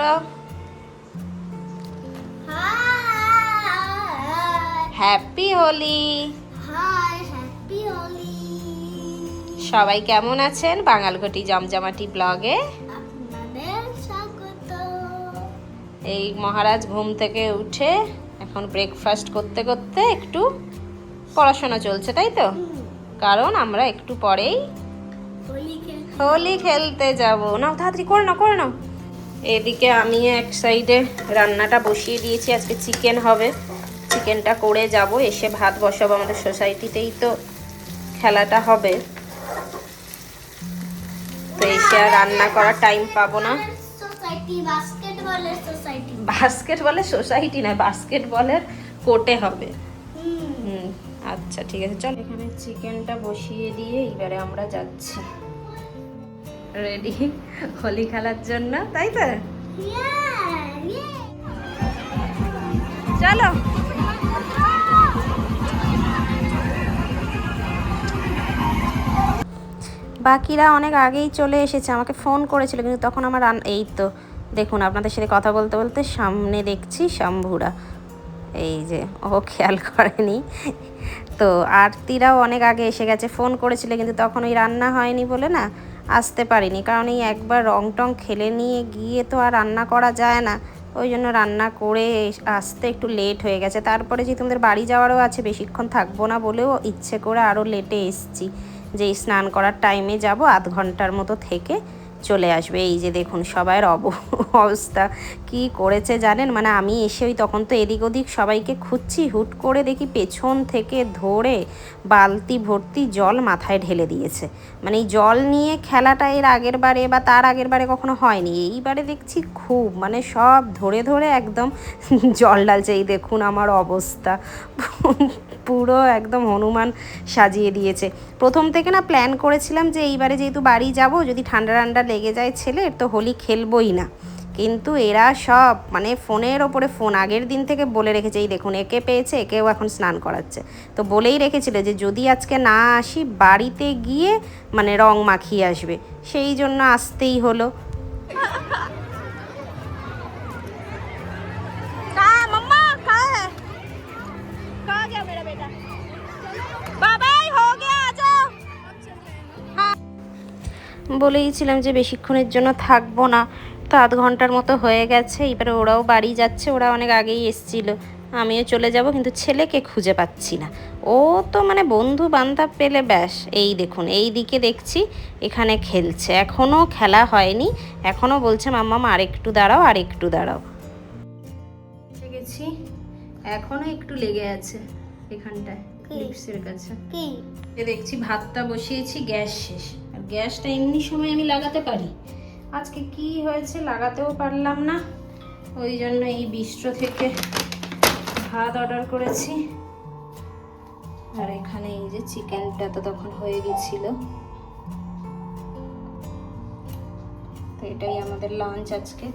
বলো। Happy Holi. Happy Holi. সবাই কেমন আছেন বাঙালঘটি জমজমাটি ব্লগে? আপনাদের স্বাগত। এই মহারাজ ঘুম থেকে উঠে এখন ব্রেকফাস্ট করতে করতে একটু পড়াশোনা চলছে, তাই তো? কারণ আমরা একটু পরেই হোলি খেলতে যাব। নাও তাড়াতাড়ি করে নাও, করে নাও। এদিকে আমি এক সাইডে রান্নাটা বসিয়ে দিয়েছি, আজকে চিকেন হবে। চিকেনটা করে যাব, এসে ভাত বসাবো। আমাদের সোসাইটিতেই তো খেলাটা হবে, তো এসে আর রান্না করার টাইম পাবো না। বাস্কেটবলের সোসাইটি নয়, বাস্কেটবলের কোর্টে হবে। আচ্ছা ঠিক আছে, চল। এখানে চিকেনটা বসিয়ে দিয়ে এবারে আমরা যাচ্ছি রেডি হোলি খেলার জন্য, তাই তো? চলো। বাকিরা অনেক আগেই চলে এসেছে, আমাকে ফোন করেছিল, কিন্তু তখন আমার এই তো দেখুন আপনাদের সাথে কথা বলতে বলতে সামনে দেখছি শম্ভুরা, এই যে ও খেয়াল করেনি। তো আরতিরাও অনেক আগে এসে গেছে, ফোন করেছিল কিন্তু তখন ওই রান্না হয়নি বলে না আসতে পারিনি। কারণ এই একবার রং টং খেলে নিয়ে গিয়ে তো আর রান্না করা যায় না, ওই জন্য রান্না করে আসতে একটু লেট হয়ে গেছে। তারপরে যে তোমাদের বাড়ি যাওয়ারও আছে, বেশিক্ষণ থাকবো না বলেও ইচ্ছে করে আরও লেটে এসছি, যে স্নান করার টাইমে যাব, আধ ঘন্টার মতো থেকে চলে আসবে। এই যে দেখুন সবাইয়ের অবস্থা কি করেছে জানেন, মানে আমি এসে ওই তখন তো এদিক ওদিক সবাইকে খুঁজছি, হুট করে দেখি পেছন থেকে ধরে বালতি ভর্তি জল মাথায় ঢেলে দিয়েছে। মানে এই জল নিয়ে খেলাটা এর আগের বারে বা তার আগের বারে কখনো হয়নি, এইবারে দেখছি খুব, মানে সব ধরে ধরে একদম জল ডালছে। এই দেখুন আমার অবস্থা পুরো একদম হনুমান সাজিয়ে দিয়েছে। প্রথম থেকে না প্ল্যান করেছিলাম যে এইবারে যেহেতু বাড়ি যাব, যদি ঠান্ডা ঠান্ডা লেগে যায় ছেলের, তো হোলি খেলবই না। কিন্তু এরা সব মানে ফোনের ওপরে ফোন আগের দিন থেকে বলে রেখেছে, এই দেখুন একে পেয়েছে, একেও এখন স্নান করাচ্ছে। তো বলেই রেখেছিল যে যদি আজকে না আসি বাড়িতে গিয়ে মানে রং মাখিয়ে আসবে, সেই জন্য আসতেই হলো। বলেইছিলাম যে বেশিক্ষণের জন্য থাকবো না, তো আধ ঘন্টার মতো হয়ে গেছে। এবারে ওরাও বাড়ি যাচ্ছে, ওরা অনেক আগেই এসেছিলো, আমিও চলে যাব, কিন্তু ছেলেকে খুঁজে পাচ্ছি না। ও তো মানে বন্ধু বান্ধব পেলে ব্যাস। এই দেখুন এই দিকে দেখছি এখানে খেলছে, এখনও খেলা হয়নি, এখনও বলছে মাম্মা আরেকটু দাঁড়াও, আরেকটু দাঁড়াও। গেছি, এখনও একটু লেগে আছে এখানটায় লিপসের কাছে। দেখছি ভাতটা বসিয়েছি, গ্যাস শেষ। আর গ্যাসটা এমনি সময় আমি লাগাতে পারি, আজকে কি হয়েছে লাগাতেও পারলাম না, ওই জন্য এই বিস্ট্রো থেকে ভাত অর্ডার করেছি। আর এখানে এই যে চিকেনটা তো তখন হয়ে গেছিল, তো এটাই আমাদের লাঞ্চ আজকে।